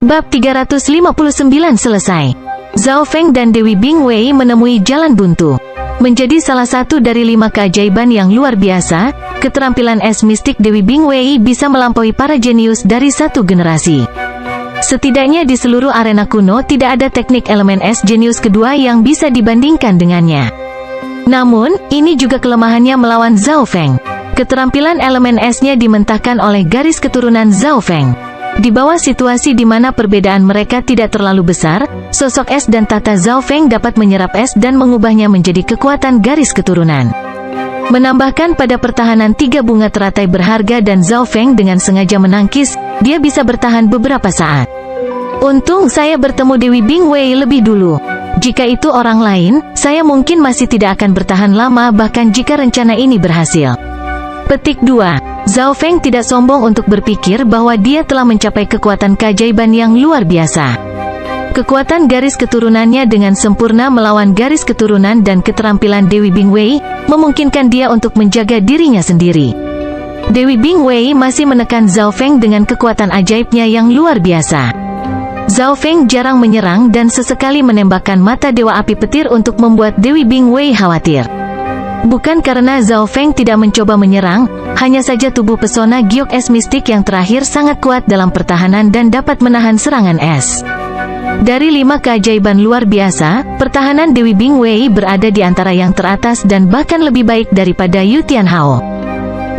Bab 359 selesai. Zhao Feng dan Dewi Bingwei menemui jalan buntu. Menjadi salah satu dari 5 keajaiban yang luar biasa, keterampilan es mistik Dewi Bingwei bisa melampaui para jenius dari satu generasi. Setidaknya di seluruh arena kuno tidak ada teknik elemen es jenius kedua yang bisa dibandingkan dengannya. Namun, ini juga kelemahannya melawan Zhao Feng. Keterampilan elemen esnya dimentahkan oleh garis keturunan Zhao Feng. Di bawah situasi di mana perbedaan mereka tidak terlalu besar, sosok es dan tata Zhao Feng dapat menyerap es dan mengubahnya menjadi kekuatan garis keturunan. Menambahkan pada pertahanan 3 bunga teratai berharga dan Zhao Feng dengan sengaja menangkis, dia bisa bertahan beberapa saat. Untung saya bertemu Dewi Bingwei lebih dulu. Jika itu orang lain, saya mungkin masih tidak akan bertahan lama bahkan jika rencana ini berhasil. Petik 2. Zhao Feng tidak sombong untuk berpikir bahwa dia telah mencapai kekuatan keajaiban yang luar biasa. Kekuatan garis keturunannya dengan sempurna melawan garis keturunan dan keterampilan Dewi Bingwei, memungkinkan dia untuk menjaga dirinya sendiri. Dewi Bingwei masih menekan Zhao Feng dengan kekuatan ajaibnya yang luar biasa. Zhao Feng jarang menyerang dan sesekali menembakkan mata Dewa Api Petir untuk membuat Dewi Bingwei khawatir. Bukan karena Zhao Feng tidak mencoba menyerang, hanya saja tubuh pesona giok es mistik yang terakhir sangat kuat dalam pertahanan dan dapat menahan serangan es. Dari 5 keajaiban luar biasa, pertahanan Dewi Bingwei berada di antara yang teratas dan bahkan lebih baik daripada Yu Tianhao.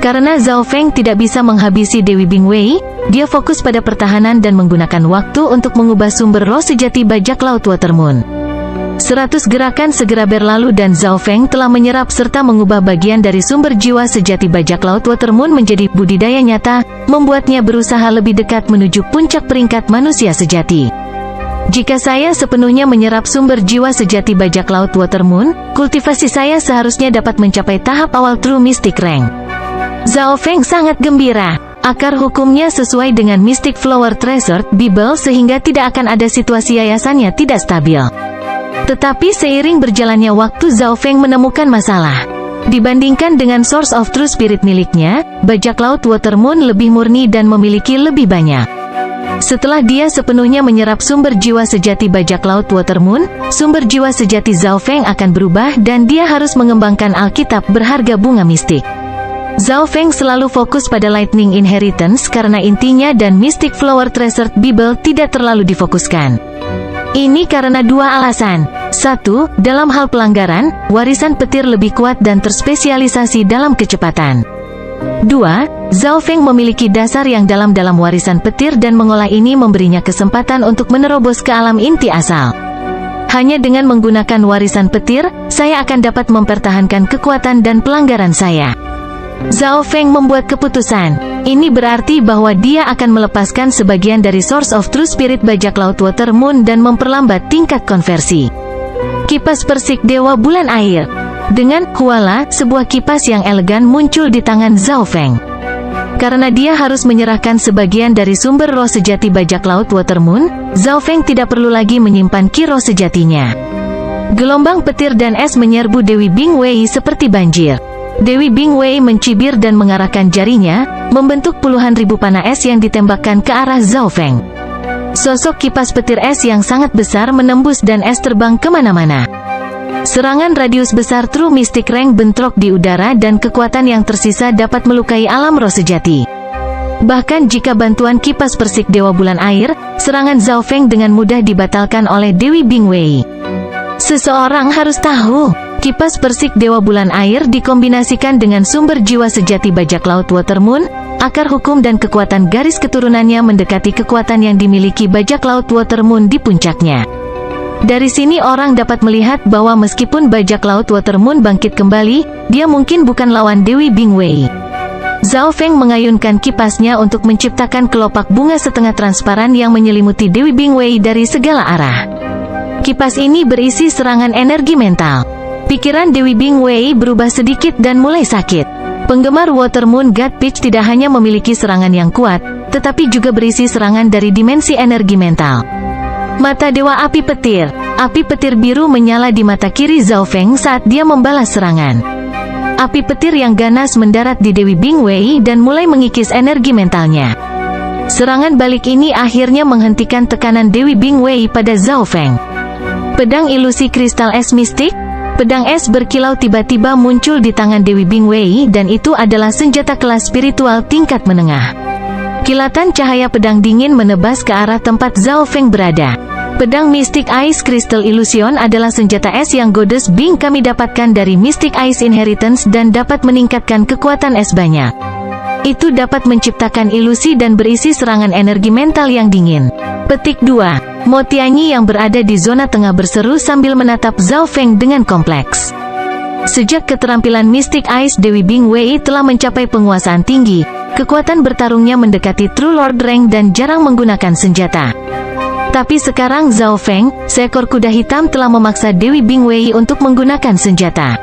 Karena Zhao Feng tidak bisa menghabisi Dewi Bingwei, dia fokus pada pertahanan dan menggunakan waktu untuk mengubah sumber roh sejati bajak laut Watermoon. 100 gerakan segera berlalu dan Zhao Feng telah menyerap serta mengubah bagian dari sumber jiwa sejati bajak laut Watermoon menjadi budidaya nyata, membuatnya berusaha lebih dekat menuju puncak peringkat manusia sejati. Jika saya sepenuhnya menyerap sumber jiwa sejati bajak laut Watermoon, kultivasi saya seharusnya dapat mencapai tahap awal True Mystic Rank. Zhao Feng sangat gembira. Akar hukumnya sesuai dengan Mystic Flower Treasured Bible sehingga tidak akan ada situasi yayasannya tidak stabil. Tetapi seiring berjalannya waktu Zhao Feng menemukan masalah. Dibandingkan dengan Source of True Spirit miliknya, bajak laut Watermoon lebih murni dan memiliki lebih banyak. Setelah dia sepenuhnya menyerap sumber jiwa sejati bajak laut Watermoon, sumber jiwa sejati Zhao Feng akan berubah dan dia harus mengembangkan Alkitab berharga bunga mistik. Zhao Feng selalu fokus pada Lightning Inheritance karena intinya dan Mystic Flower Treasured Bible tidak terlalu difokuskan. Ini karena 2 alasan. 1. Dalam hal pelanggaran, warisan petir lebih kuat dan terspesialisasi dalam kecepatan. 2. Zhao Feng memiliki dasar yang dalam warisan petir dan mengolah ini memberinya kesempatan untuk menerobos ke alam inti asal. Hanya dengan menggunakan warisan petir, saya akan dapat mempertahankan kekuatan dan pelanggaran saya. Zhao Feng membuat keputusan. Ini berarti bahwa dia akan melepaskan sebagian dari Source of True Spirit bajak laut Watermoon dan memperlambat tingkat konversi. Kipas persik Dewa Bulan Air. Dengan Huala, sebuah kipas yang elegan muncul di tangan Zhao Feng. Karena dia harus menyerahkan sebagian dari sumber roh sejati bajak laut Watermoon, Zhao Feng tidak perlu lagi menyimpan ki roh sejatinya. Gelombang petir dan es menyerbu Dewi Bingwei seperti banjir. Dewi Bingwei mencibir dan mengarahkan jarinya, membentuk puluhan ribu panah es yang ditembakkan ke arah Zhao Feng. Sosok kipas petir es yang sangat besar menembus dan es terbang kemana-mana. Serangan radius besar True Mystic Rank bentrok di udara dan kekuatan yang tersisa dapat melukai alam roh sejati. Bahkan jika bantuan kipas persik Dewa Bulan Air, serangan Zhao Feng dengan mudah dibatalkan oleh Dewi Bingwei. Seseorang harus tahu. Kipas persik Dewa Bulan Air dikombinasikan dengan sumber jiwa sejati bajak laut Watermoon, akar hukum dan kekuatan garis keturunannya mendekati kekuatan yang dimiliki bajak laut Watermoon di puncaknya. Dari sini orang dapat melihat bahwa meskipun bajak laut Watermoon bangkit kembali, dia mungkin bukan lawan Dewi Bingwei. Zhao Feng mengayunkan kipasnya untuk menciptakan kelopak bunga setengah transparan yang menyelimuti Dewi Bingwei dari segala arah. Kipas ini berisi serangan energi mental. Pikiran Dewi Bingwei berubah sedikit dan mulai sakit. Penggemar Watermoon God Peach tidak hanya memiliki serangan yang kuat, tetapi juga berisi serangan dari dimensi energi mental. Mata Dewa Api Petir. Api petir biru menyala di mata kiri Zhao Feng saat dia membalas serangan. Api petir yang ganas mendarat di Dewi Bingwei dan mulai mengikis energi mentalnya. Serangan balik ini akhirnya menghentikan tekanan Dewi Bingwei pada Zhao Feng. Pedang ilusi kristal es mistik. Pedang es berkilau tiba-tiba muncul di tangan Dewi Bingwei dan itu adalah senjata kelas spiritual tingkat menengah. Kilatan cahaya pedang dingin menebas ke arah tempat Zhao Feng berada. Pedang Mystic Ice Crystal Illusion adalah senjata es yang Goddess Bing kami dapatkan dari Mystic Ice Inheritance dan dapat meningkatkan kekuatan es banyak. Itu dapat menciptakan ilusi dan berisi serangan energi mental yang dingin. Petik 2. Mo Tianyi yang berada di zona tengah berseru sambil menatap Zhao Feng dengan kompleks. Sejak keterampilan Mystic Ice Dewi Bingwei telah mencapai penguasaan tinggi, kekuatan bertarungnya mendekati True Lord rank dan jarang menggunakan senjata. Tapi sekarang Zhao Feng, seekor kuda hitam telah memaksa Dewi Bingwei untuk menggunakan senjata.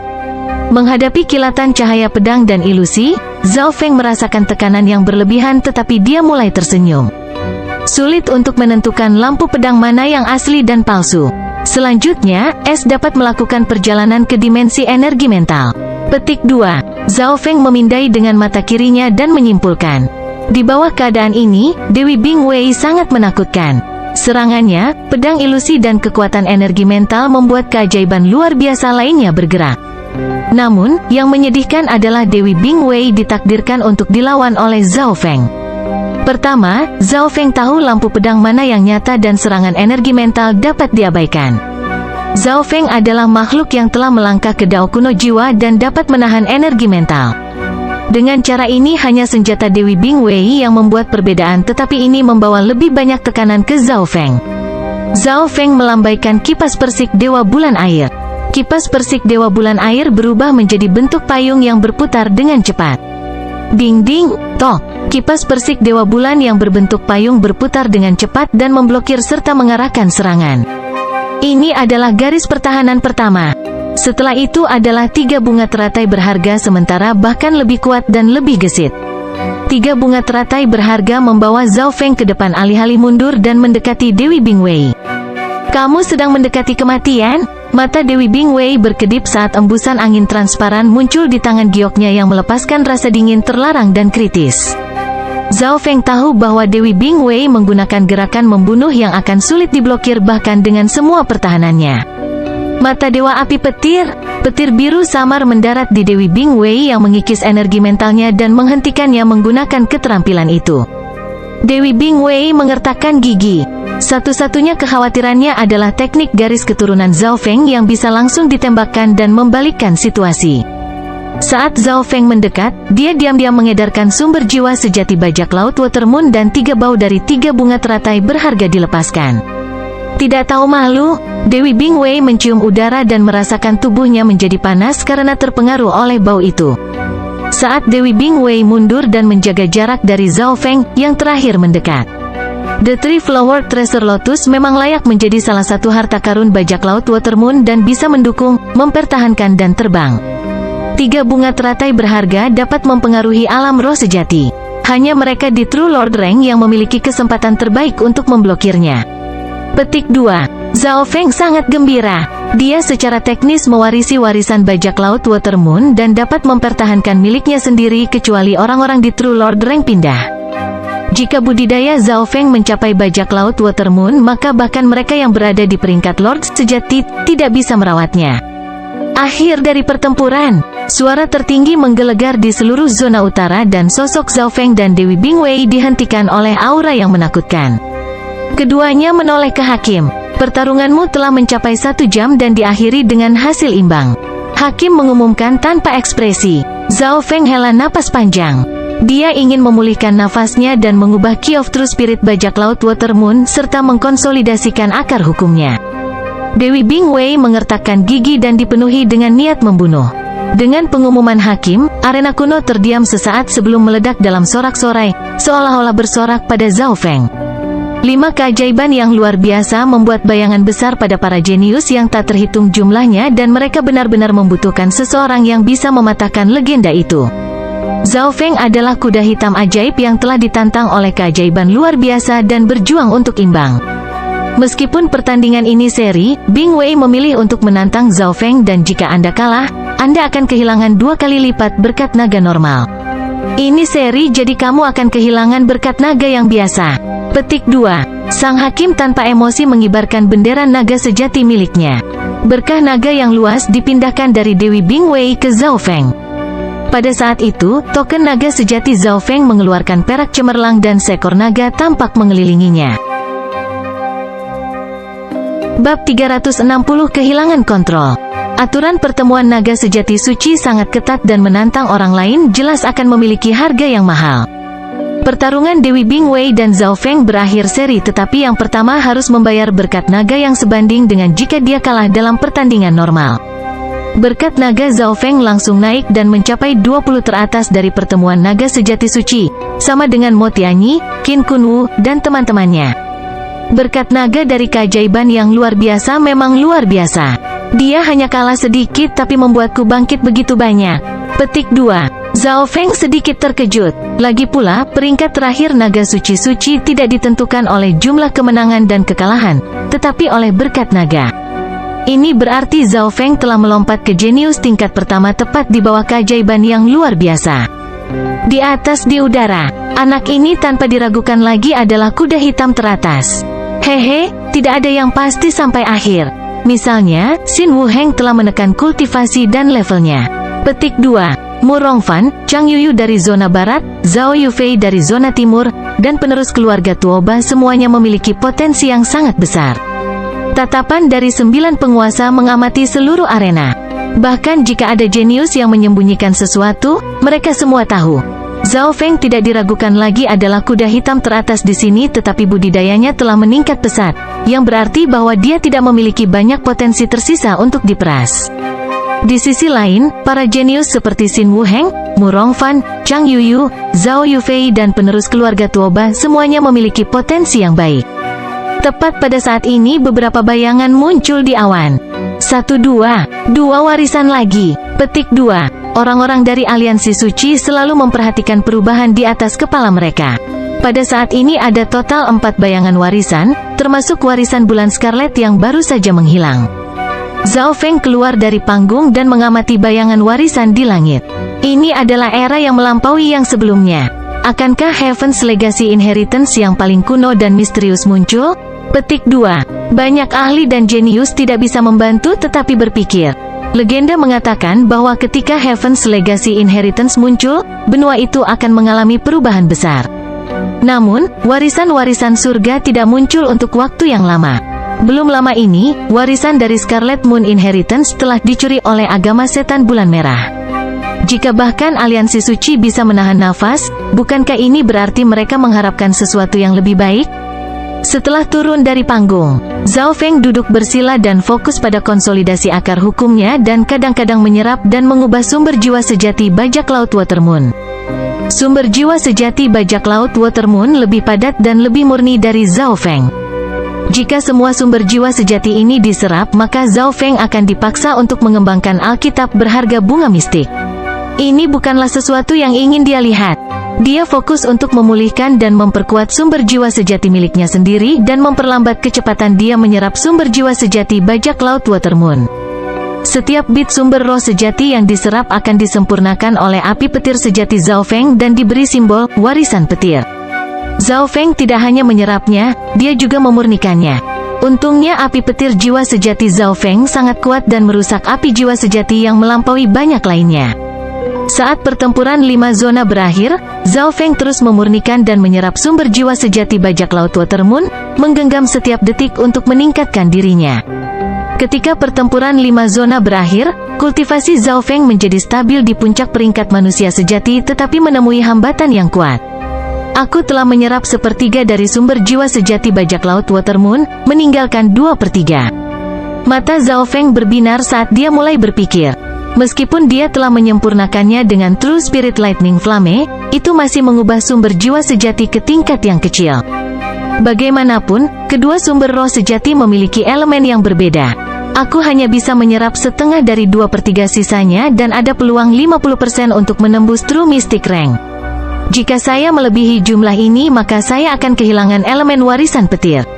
Menghadapi kilatan cahaya pedang dan ilusi, Zhao Feng merasakan tekanan yang berlebihan tetapi dia mulai tersenyum. Sulit untuk menentukan lampu pedang mana yang asli dan palsu. Selanjutnya, es dapat melakukan perjalanan ke dimensi energi mental. Petik 2. Zhao Feng memindai dengan mata kirinya dan menyimpulkan. Di bawah keadaan ini, Dewi Bingwei sangat menakutkan. Serangannya, pedang ilusi dan kekuatan energi mental membuat keajaiban luar biasa lainnya bergerak. Namun, yang menyedihkan adalah Dewi Bingwei ditakdirkan untuk dilawan oleh Zhao Feng. Pertama, Zhao Feng tahu lampu pedang mana yang nyata dan serangan energi mental dapat diabaikan. Zhao Feng adalah makhluk yang telah melangkah ke Dao kuno jiwa dan dapat menahan energi mental. Dengan cara ini hanya senjata Dewi Bingwei yang membuat perbedaan, tetapi ini membawa lebih banyak tekanan ke Zhao Feng. Zhao Feng melambaikan kipas persik Dewa Bulan Air. Kipas persik Dewa Bulan Air berubah menjadi bentuk payung yang berputar dengan cepat. Ding ding, tok. Kipas persik Dewa Bulan yang berbentuk payung berputar dengan cepat dan memblokir serta mengarahkan serangan. Ini adalah garis pertahanan pertama. Setelah itu adalah 3 bunga teratai berharga sementara bahkan lebih kuat dan lebih gesit. 3 bunga teratai berharga membawa Zhao Feng ke depan alih-alih mundur dan mendekati Dewi Bingwei. Kamu sedang mendekati kematian? Mata Dewi Bingwei berkedip saat embusan angin transparan muncul di tangan gioknya yang melepaskan rasa dingin terlarang dan kritis. Zhao Feng tahu bahwa Dewi Bingwei menggunakan gerakan membunuh yang akan sulit diblokir bahkan dengan semua pertahanannya. Mata Dewa Api Petir biru samar mendarat di Dewi Bingwei yang mengikis energi mentalnya dan menghentikannya menggunakan keterampilan itu. Dewi Bingwei mengertakkan gigi. Satu-satunya kekhawatirannya adalah teknik garis keturunan Zhao Feng yang bisa langsung ditembakkan dan membalikkan situasi. Saat Zhao Feng mendekat, dia diam-diam mengedarkan sumber jiwa sejati bajak laut Watermoon dan 3 bau dari 3 bunga teratai berharga dilepaskan. Tidak tahu malu, Dewi Bingwei mencium udara dan merasakan tubuhnya menjadi panas karena terpengaruh oleh bau itu. Saat Dewi Bingwei mundur dan menjaga jarak dari Zhao Feng yang terakhir mendekat. The Three Flower Treasure Lotus memang layak menjadi salah satu harta karun bajak laut Watermoon dan bisa mendukung, mempertahankan dan terbang. 3 bunga teratai berharga dapat mempengaruhi alam roh sejati. Hanya mereka di True Lord rank yang memiliki kesempatan terbaik untuk memblokirnya. Petik 2. Zhao Feng sangat gembira. Dia secara teknis mewarisi warisan bajak laut Watermoon dan dapat mempertahankan miliknya sendiri kecuali orang-orang di True Lord rank pindah. Jika budidaya Zhao Feng mencapai bajak laut Watermoon, maka bahkan mereka yang berada di peringkat Lord sejati tidak bisa merawatnya. Akhir dari pertempuran, suara tertinggi menggelegar di seluruh zona utara dan sosok Zhao Feng dan Dewi Bingwei dihentikan oleh aura yang menakutkan. Keduanya menoleh ke Hakim. Pertarunganmu telah mencapai 1 jam dan diakhiri dengan hasil imbang. Hakim mengumumkan tanpa ekspresi. Zhao Feng hela napas panjang. Dia ingin memulihkan nafasnya dan mengubah Key of True Spirit bajak laut Watermoon serta mengkonsolidasikan akar hukumnya. Dewi Bingwei mengertakkan gigi dan dipenuhi dengan niat membunuh. Dengan pengumuman Hakim, arena kuno terdiam sesaat sebelum meledak dalam sorak-sorai, seolah-olah bersorak pada Zhao Feng. 5 keajaiban yang luar biasa membuat bayangan besar pada para jenius yang tak terhitung jumlahnya dan mereka benar-benar membutuhkan seseorang yang bisa mematahkan legenda itu. Zhao Feng adalah kuda hitam ajaib yang telah ditantang oleh keajaiban luar biasa dan berjuang untuk imbang. Meskipun pertandingan ini seri, Bingwei memilih untuk menantang Zhao Feng dan jika Anda kalah, Anda akan kehilangan 2 kali lipat berkat naga normal. Ini seri jadi kamu akan kehilangan berkat naga yang biasa. Petik 2. Sang hakim tanpa emosi mengibarkan bendera naga sejati miliknya. Berkah naga yang luas dipindahkan dari Dewi Bingwei ke Zhao Feng. Pada saat itu, token naga sejati Zhao Feng mengeluarkan perak cemerlang dan seekor naga tampak mengelilinginya. Bab 360 Kehilangan Kontrol. Aturan pertemuan naga sejati suci sangat ketat dan menantang orang lain jelas akan memiliki harga yang mahal. Pertarungan Dewi Bingwei dan Zhao Feng berakhir seri, tetapi yang pertama harus membayar berkat naga yang sebanding dengan jika dia kalah dalam pertandingan normal. Berkat naga Zhao Feng langsung naik dan mencapai 20 teratas dari pertemuan naga sejati suci, sama dengan Mo Tianyi, Qin Kunwu, dan teman-temannya. Berkat naga dari keajaiban yang luar biasa memang luar biasa. Dia hanya kalah sedikit tapi membuatku bangkit begitu banyak. Petik 2. Zhao Feng sedikit terkejut. Lagi pula, peringkat terakhir naga suci-suci tidak ditentukan oleh jumlah kemenangan dan kekalahan, tetapi oleh berkat naga. Ini berarti Zhao Feng telah melompat ke jenius tingkat pertama tepat di bawah keajaiban yang luar biasa. Di atas di udara, anak ini tanpa diragukan lagi adalah kuda hitam teratas. Hehe, tidak ada yang pasti sampai akhir. Misalnya, Xin Wuheng telah menekan kultivasi dan levelnya. Petik 2. Mu Rongfan, Chang Yuyu dari zona barat, Zhao Yufei dari zona timur, dan penerus keluarga Tuoba semuanya memiliki potensi yang sangat besar. Tatapan dari 9 penguasa mengamati seluruh arena. Bahkan jika ada jenius yang menyembunyikan sesuatu, mereka semua tahu. Zhao Feng tidak diragukan lagi adalah kuda hitam teratas di sini, tetapi budidayanya telah meningkat pesat, yang berarti bahwa dia tidak memiliki banyak potensi tersisa untuk diperas. Di sisi lain, para jenius seperti Xin Wuheng, Mu Rongfan, Chang Yuyu, Zhao Yufei dan penerus keluarga Tuoba semuanya memiliki potensi yang baik. Tepat pada saat ini beberapa bayangan muncul di awan. 1-2 warisan lagi. Petik 2. Orang-orang dari aliansi suci selalu memperhatikan perubahan di atas kepala mereka. Pada saat ini ada total 4 bayangan warisan, termasuk warisan bulan Scarlet yang baru saja menghilang. Zhao Feng keluar dari panggung dan mengamati bayangan warisan di langit. Ini adalah era yang melampaui yang sebelumnya. Akankah Heaven's Legacy Inheritance yang paling kuno dan misterius muncul? Petik 2. Banyak ahli dan jenius tidak bisa membantu tetapi berpikir. Legenda mengatakan bahwa ketika Heaven's Legacy Inheritance muncul, benua itu akan mengalami perubahan besar. Namun, warisan-warisan surga tidak muncul untuk waktu yang lama. Belum lama ini, warisan dari Scarlet Moon Inheritance telah dicuri oleh agama setan bulan merah. Jika bahkan aliansi suci bisa menahan nafas, bukankah ini berarti mereka mengharapkan sesuatu yang lebih baik? Setelah turun dari panggung, Zhao Feng duduk bersila dan fokus pada konsolidasi akar hukumnya dan kadang-kadang menyerap dan mengubah sumber jiwa sejati bajak laut Watermoon. Sumber jiwa sejati bajak laut Watermoon lebih padat dan lebih murni dari Zhao Feng. Jika semua sumber jiwa sejati ini diserap, maka Zhao Feng akan dipaksa untuk mengembangkan Alkitab berharga bunga mistik. Ini bukanlah sesuatu yang ingin dia lihat. Dia fokus untuk memulihkan dan memperkuat sumber jiwa sejati miliknya sendiri dan memperlambat kecepatan dia menyerap sumber jiwa sejati bajak laut Watermoon. Setiap bit sumber roh sejati yang diserap akan disempurnakan oleh api petir sejati Zhao Feng dan diberi simbol warisan petir. Zhao Feng tidak hanya menyerapnya, dia juga memurnikannya. Untungnya api petir jiwa sejati Zhao Feng sangat kuat dan merusak api jiwa sejati yang melampaui banyak lainnya. Saat pertempuran 5 zona berakhir, Zhao Feng terus memurnikan dan menyerap sumber jiwa sejati bajak laut Watermoon, menggenggam setiap detik untuk meningkatkan dirinya. Ketika pertempuran 5 zona berakhir, kultivasi Zhao Feng menjadi stabil di puncak peringkat manusia sejati tetapi menemui hambatan yang kuat. Aku telah menyerap 1/3 dari sumber jiwa sejati bajak laut Watermoon, meninggalkan 2/3. Mata Zhao Feng berbinar saat dia mulai berpikir. Meskipun dia telah menyempurnakannya dengan True Spirit Lightning Flame, itu masih mengubah sumber jiwa sejati ke tingkat yang kecil. Bagaimanapun, kedua sumber roh sejati memiliki elemen yang berbeda. Aku hanya bisa menyerap setengah dari 2/3 sisanya dan ada peluang 50% untuk menembus True Mystic Rank. Jika saya melebihi jumlah ini maka saya akan kehilangan elemen warisan petir.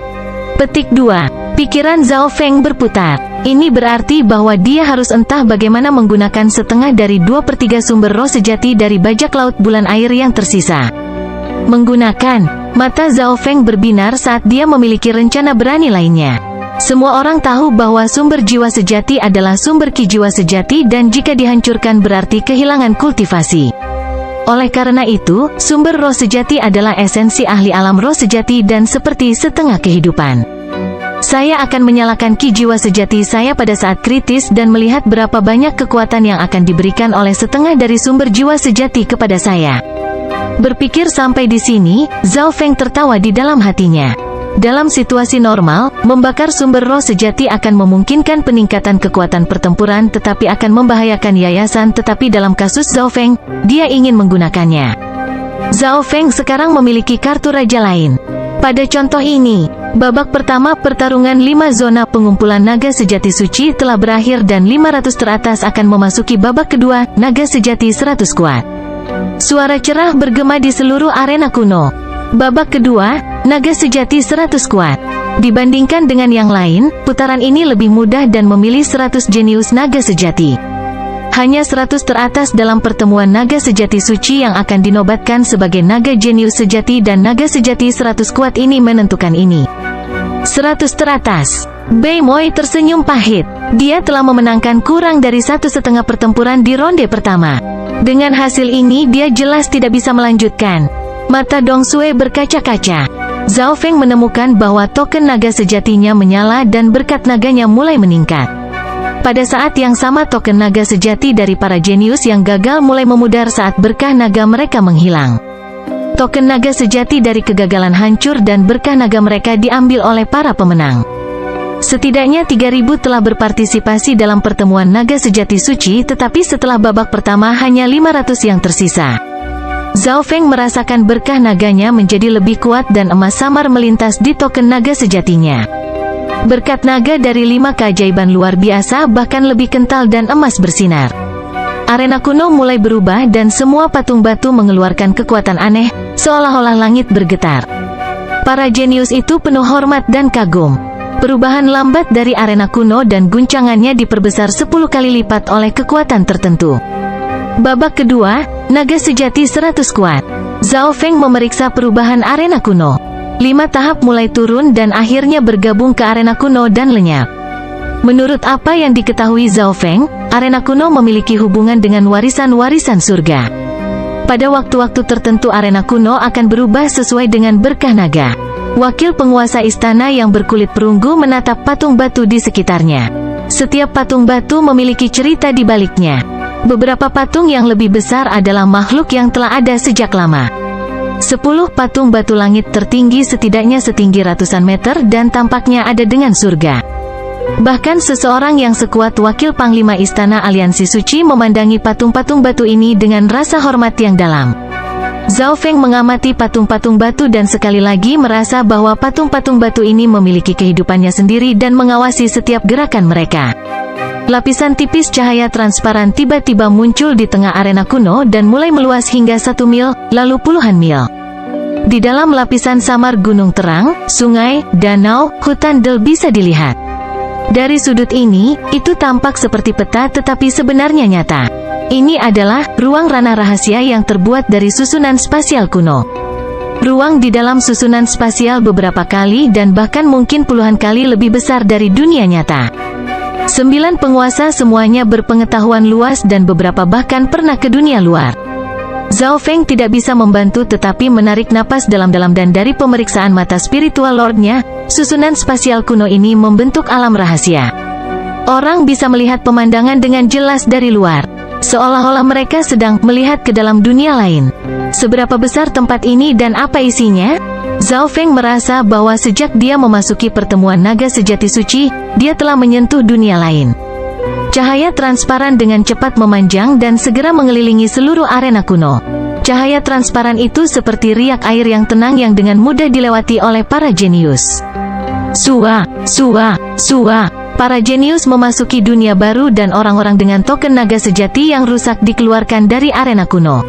Petik 2. Pikiran Zhao Feng berputar. Ini berarti bahwa dia harus entah bagaimana menggunakan setengah dari 2/3 sumber roh sejati dari bajak laut bulan air yang tersisa. Menggunakan, mata Zhao Feng berbinar saat dia memiliki rencana berani lainnya. Semua orang tahu bahwa sumber jiwa sejati adalah sumber ki jiwa sejati dan jika dihancurkan berarti kehilangan kultivasi. Oleh karena itu, sumber roh sejati adalah esensi ahli alam roh sejati dan seperti setengah kehidupan. Saya akan menyalakan ki jiwa sejati saya pada saat kritis dan melihat berapa banyak kekuatan yang akan diberikan oleh setengah dari sumber jiwa sejati kepada saya. Berpikir sampai di sini, Zhao Feng tertawa di dalam hatinya. Dalam situasi normal, membakar sumber roh sejati akan memungkinkan peningkatan kekuatan pertempuran tetapi akan membahayakan yayasan, tetapi dalam kasus Zhao Feng, dia ingin menggunakannya. Zhao Feng sekarang memiliki kartu raja lain. Pada contoh ini, babak pertama pertarungan 5 zona pengumpulan naga sejati suci telah berakhir dan 500 teratas akan memasuki babak kedua, naga sejati 100 kuat. Suara cerah bergema di seluruh arena kuno. Babak kedua, naga sejati 100 kuat. Dibandingkan dengan yang lain, putaran ini lebih mudah dan memilih 100 jenius naga sejati. Hanya 100 teratas dalam pertemuan naga sejati suci yang akan dinobatkan sebagai naga jenius sejati dan naga sejati 100 kuat ini menentukan ini. 100 teratas. Bei Moi tersenyum pahit. Dia telah memenangkan kurang dari 1,5 pertempuran di ronde pertama. Dengan hasil ini dia jelas tidak bisa melanjutkan. Mata Dong Sui berkaca-kaca. Zhao Feng menemukan bahwa token naga sejatinya menyala dan berkat naganya mulai meningkat. Pada saat yang sama token naga sejati dari para jenius yang gagal mulai memudar saat berkah naga mereka menghilang. Token naga sejati dari kegagalan hancur dan berkah naga mereka diambil oleh para pemenang. Setidaknya 3.000 telah berpartisipasi dalam pertemuan naga sejati suci, tetapi setelah babak pertama hanya 500 yang tersisa. Zhao Feng merasakan berkah naganya menjadi lebih kuat dan emas samar melintas di token naga sejatinya. Berkat naga dari 5 keajaiban luar biasa bahkan lebih kental dan emas bersinar. Arena kuno mulai berubah dan semua patung batu mengeluarkan kekuatan aneh, seolah-olah langit bergetar. Para jenius itu penuh hormat dan kagum. Perubahan lambat dari arena kuno dan guncangannya diperbesar 10 kali lipat oleh kekuatan tertentu. Babak kedua, naga sejati 100 kuat. Zhao Feng memeriksa perubahan arena kuno. 5 tahap mulai turun dan akhirnya bergabung ke arena kuno dan lenyap. Menurut apa yang diketahui Zhao Feng, arena kuno memiliki hubungan dengan warisan-warisan surga. Pada waktu-waktu tertentu arena kuno akan berubah sesuai dengan berkah naga. Wakil penguasa istana yang berkulit perunggu menatap patung batu di sekitarnya. Setiap patung batu memiliki cerita di baliknya. Beberapa patung yang lebih besar adalah makhluk yang telah ada sejak lama. 10 patung batu langit tertinggi setidaknya setinggi ratusan meter dan tampaknya ada dengan surga. Bahkan seseorang yang sekuat wakil panglima istana aliansi suci memandangi patung-patung batu ini dengan rasa hormat yang dalam. Zhao Feng mengamati patung-patung batu dan sekali lagi merasa bahwa patung-patung batu ini memiliki kehidupannya sendiri dan mengawasi setiap gerakan mereka. Lapisan tipis cahaya transparan tiba-tiba muncul di tengah arena kuno dan mulai meluas hingga 1 mil, lalu puluhan mil. Di dalam lapisan samar gunung terang, sungai, danau, hutan del bisa dilihat. Dari sudut ini, itu tampak seperti peta tetapi sebenarnya nyata. Ini adalah ruang ranah rahasia yang terbuat dari susunan spasial kuno. Ruang di dalam susunan spasial beberapa kali dan bahkan mungkin puluhan kali lebih besar dari dunia nyata. 9 penguasa semuanya berpengetahuan luas dan beberapa bahkan pernah ke dunia luar. Zhao Feng tidak bisa membantu tetapi menarik napas dalam-dalam dan dari pemeriksaan mata spiritual lordnya, susunan spasial kuno ini membentuk alam rahasia. Orang bisa melihat pemandangan dengan jelas dari luar. Seolah-olah mereka sedang melihat ke dalam dunia lain. Seberapa besar tempat ini dan apa isinya? Zhao Feng merasa bahwa sejak dia memasuki pertemuan naga sejati suci, dia telah menyentuh dunia lain. Cahaya transparan dengan cepat memanjang dan segera mengelilingi seluruh arena kuno. Cahaya transparan itu seperti riak air yang tenang yang dengan mudah dilewati oleh para jenius. Sua. Para jenius memasuki dunia baru dan orang-orang dengan token naga sejati yang rusak dikeluarkan dari arena kuno.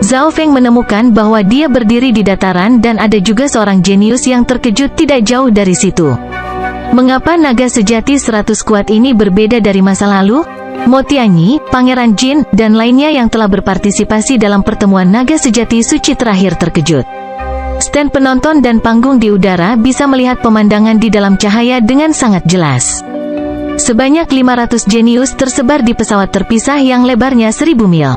Zhao Feng menemukan bahwa dia berdiri di dataran dan ada juga seorang jenius yang terkejut tidak jauh dari situ. Mengapa naga sejati 100 kuat ini berbeda dari masa lalu? Mo Tianyi, Pangeran Jin, dan lainnya yang telah berpartisipasi dalam pertemuan naga sejati suci terakhir terkejut. Stand penonton dan panggung di udara bisa melihat pemandangan di dalam cahaya dengan sangat jelas. Sebanyak 500 jenius tersebar di pesawat terpisah yang lebarnya 1000 mil.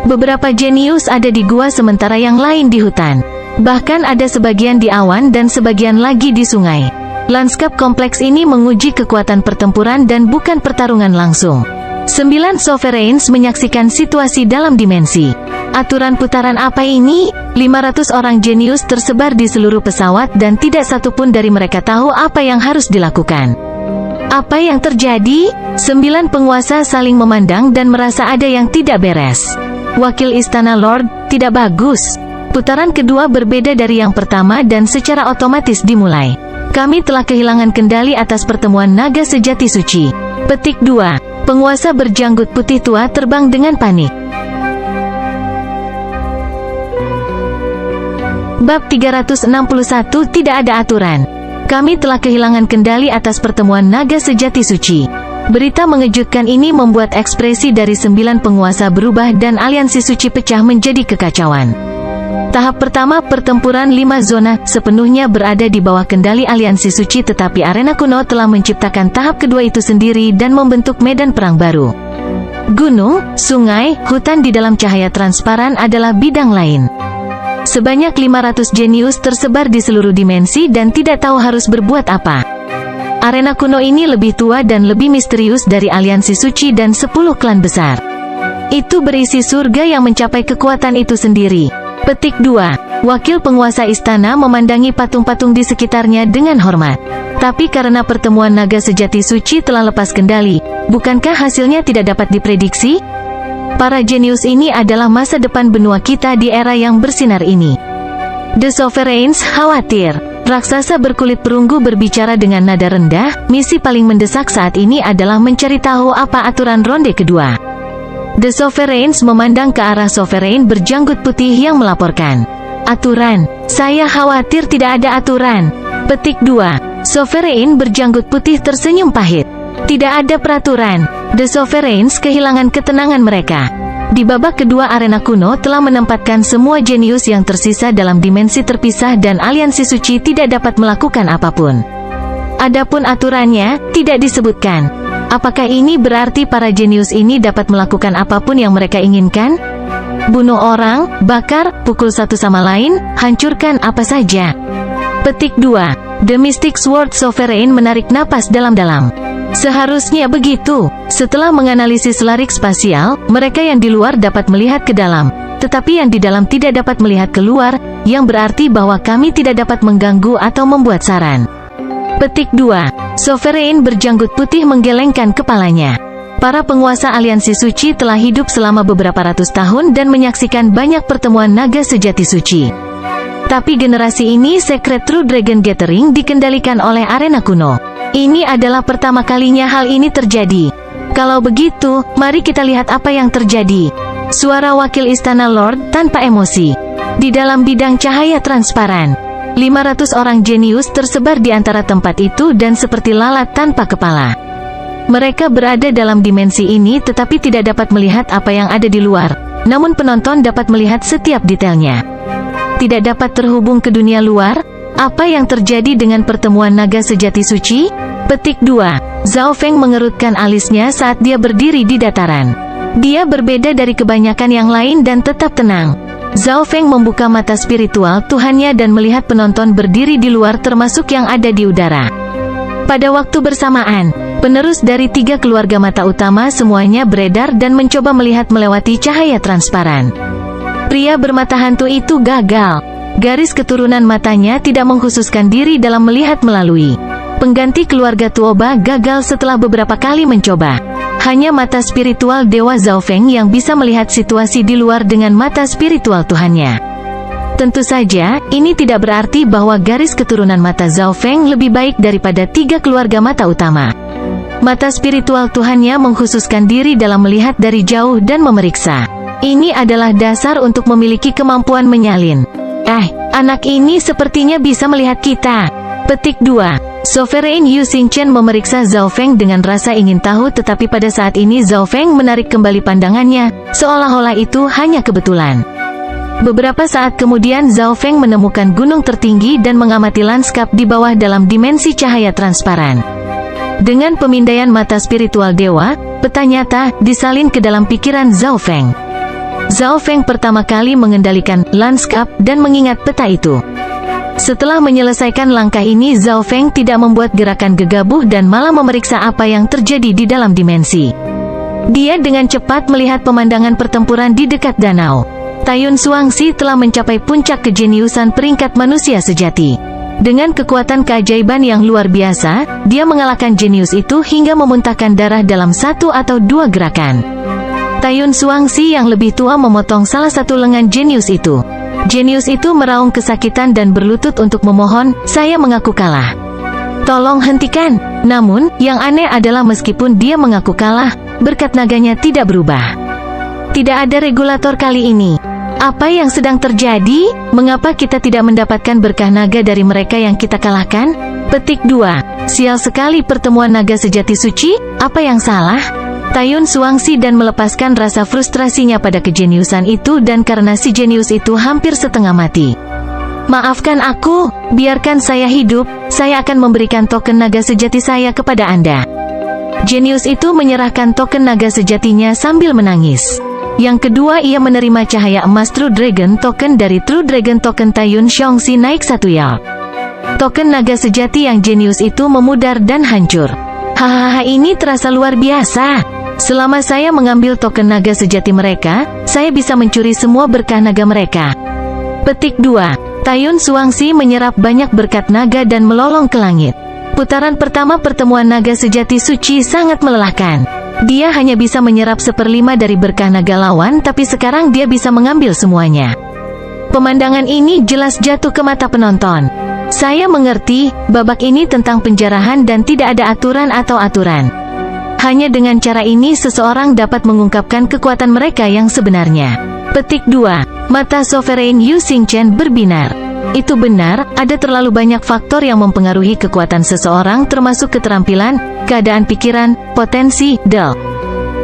Beberapa jenius ada di gua sementara yang lain di hutan. Bahkan ada sebagian di awan dan sebagian lagi di sungai. Lanskap kompleks ini menguji kekuatan pertempuran dan bukan pertarungan langsung. 9 Sovereigns menyaksikan situasi dalam dimensi. Aturan putaran apa ini? 500 orang jenius tersebar di seluruh pesawat dan tidak satupun dari mereka tahu apa yang harus dilakukan. Apa yang terjadi? 9 penguasa saling memandang dan merasa ada yang tidak beres. Wakil Istana Lord, tidak bagus. Putaran kedua berbeda dari yang pertama dan secara otomatis dimulai. Kami telah kehilangan kendali atas pertemuan naga sejati suci. Petik 2. Penguasa berjanggut putih tua terbang dengan panik. Bab 361 Tidak ada aturan. Kami telah kehilangan kendali atas pertemuan naga sejati suci. Berita mengejutkan ini membuat ekspresi dari 9 penguasa berubah dan aliansi suci pecah menjadi kekacauan. Tahap pertama, pertempuran 5 zona, sepenuhnya berada di bawah kendali aliansi suci, tetapi arena kuno telah menciptakan tahap kedua itu sendiri dan membentuk medan perang baru. Gunung, sungai, hutan di dalam cahaya transparan adalah bidang lain. Sebanyak 500 jenius tersebar di seluruh dimensi dan tidak tahu harus berbuat apa. Arena kuno ini lebih tua dan lebih misterius dari aliansi suci dan 10 klan besar. Itu berisi surga yang mencapai kekuatan itu sendiri. Petik 2. Wakil penguasa istana memandangi patung-patung di sekitarnya dengan hormat. Tapi karena pertemuan naga sejati suci telah lepas kendali, bukankah hasilnya tidak dapat diprediksi? Para jenius ini adalah masa depan benua kita di era yang bersinar ini. The Sovereigns khawatir. Raksasa berkulit perunggu berbicara dengan nada rendah, misi paling mendesak saat ini adalah mencari tahu apa aturan ronde kedua. The Sovereigns memandang ke arah Sovereign berjanggut putih yang melaporkan. Aturan, saya khawatir tidak ada aturan. Petik 2. Sovereign berjanggut putih tersenyum pahit. Tidak ada peraturan. The Sovereigns kehilangan ketenangan mereka. Di babak kedua arena kuno telah menempatkan semua jenius yang tersisa dalam dimensi terpisah dan aliansi suci tidak dapat melakukan apapun. Adapun aturannya, tidak disebutkan. Apakah ini berarti para jenius ini dapat melakukan apapun yang mereka inginkan? Bunuh orang, bakar, pukul satu sama lain, hancurkan apa saja. Petik 2. The Mystic Sword Sovereign menarik napas dalam-dalam. Seharusnya begitu. Setelah menganalisis larik spasial, mereka yang di luar dapat melihat ke dalam, tetapi yang di dalam tidak dapat melihat keluar, yang berarti bahwa kami tidak dapat mengganggu atau membuat saran. Petik 2. Sovereign berjanggut putih menggelengkan kepalanya. Para penguasa aliansi suci telah hidup selama beberapa ratus tahun dan menyaksikan banyak pertemuan naga sejati suci. Tapi generasi ini Secret True Dragon Gathering dikendalikan oleh arena kuno. Ini adalah pertama kalinya hal ini terjadi. Kalau begitu, mari kita lihat apa yang terjadi. Suara wakil istana Lord tanpa emosi. Di dalam bidang cahaya transparan, 500 orang jenius tersebar di antara tempat itu dan seperti lalat tanpa kepala. Mereka berada dalam dimensi ini tetapi tidak dapat melihat apa yang ada di luar. Namun penonton dapat melihat setiap detailnya. Tidak dapat terhubung ke dunia luar. Apa yang terjadi dengan pertemuan naga sejati suci? Petik 2. Zhao Feng mengerutkan alisnya saat dia berdiri di dataran. Dia berbeda dari kebanyakan yang lain dan tetap tenang. Zhao Feng membuka mata spiritual Tuhannya dan melihat penonton berdiri di luar termasuk yang ada di udara. Pada waktu bersamaan, penerus dari 3 keluarga mata utama semuanya beredar dan mencoba melihat melewati cahaya transparan. Pria bermata hantu itu gagal. Garis keturunan matanya tidak mengkhususkan diri dalam melihat melalui. Pengganti keluarga Tuoba gagal setelah beberapa kali mencoba. Hanya mata spiritual Dewa Zhao Feng yang bisa melihat situasi di luar dengan mata spiritual Tuhannya. Tentu saja, ini tidak berarti bahwa garis keturunan mata Zhao Feng lebih baik daripada 3 keluarga mata utama. Mata spiritual Tuhannya mengkhususkan diri dalam melihat dari jauh dan memeriksa. Ini adalah dasar untuk memiliki kemampuan menyalin. Anak ini sepertinya bisa melihat kita. Petik 2. Sovereign Yu Xingchen memeriksa Zhao Feng dengan rasa ingin tahu, tetapi pada saat ini Zhao Feng menarik kembali pandangannya, seolah-olah itu hanya kebetulan. Beberapa saat kemudian Zhao Feng menemukan gunung tertinggi dan mengamati lanskap di bawah dalam dimensi cahaya transparan. Dengan pemindaian mata spiritual dewa, peta nyata disalin ke dalam pikiran Zhao Feng. Zhao Feng pertama kali mengendalikan lanskap dan mengingat peta itu. Setelah menyelesaikan langkah ini, Zhao Feng tidak membuat gerakan gegabah dan malah memeriksa apa yang terjadi di dalam dimensi. Dia dengan cepat melihat pemandangan pertempuran di dekat danau. Taiyun Xuangxi telah mencapai puncak kejeniusan peringkat manusia sejati. Dengan kekuatan keajaiban yang luar biasa, dia mengalahkan jenius itu hingga memuntahkan darah dalam 1 atau 2 gerakan. Taiyun Xuangxi yang lebih tua memotong salah satu lengan jenius itu. Jenius itu meraung kesakitan dan berlutut untuk memohon, "Saya mengaku kalah. Tolong hentikan." Namun, yang aneh adalah meskipun dia mengaku kalah, berkat naganya tidak berubah. Tidak ada regulator kali ini. Apa yang sedang terjadi? Mengapa kita tidak mendapatkan berkah naga dari mereka yang kita kalahkan? Petik 2. Sial sekali pertemuan naga sejati suci, apa yang salah? Taiyun Xuangxi dan melepaskan rasa frustrasinya pada kejeniusan itu, dan karena si jenius itu hampir setengah mati. "Maafkan aku, biarkan saya hidup, saya akan memberikan token naga sejati saya kepada Anda." Jenius itu menyerahkan token naga sejatinya sambil menangis. Yang kedua, ia menerima cahaya emas True Dragon Token dari True Dragon Token Taiyun Xuangxi naik 1 yal. Token naga sejati yang jenius itu memudar dan hancur. "Hahaha, ini terasa luar biasa. Selama saya mengambil token naga sejati mereka, saya bisa mencuri semua berkah naga mereka." Petik 2. Taiyun Xuangxi menyerap banyak berkat naga dan melolong ke langit. Putaran pertama pertemuan naga sejati suci sangat melelahkan. Dia hanya bisa menyerap 1/5 dari berkah naga lawan, tapi sekarang dia bisa mengambil semuanya. Pemandangan ini jelas jatuh ke mata penonton. Saya mengerti, babak ini tentang penjarahan dan tidak ada aturan atau aturan. Hanya dengan cara ini seseorang dapat mengungkapkan kekuatan mereka yang sebenarnya. Petik 2. Mata Sovereign Yu Xingchen berbinar. Itu benar, ada terlalu banyak faktor yang mempengaruhi kekuatan seseorang, termasuk keterampilan, keadaan pikiran, potensi, del.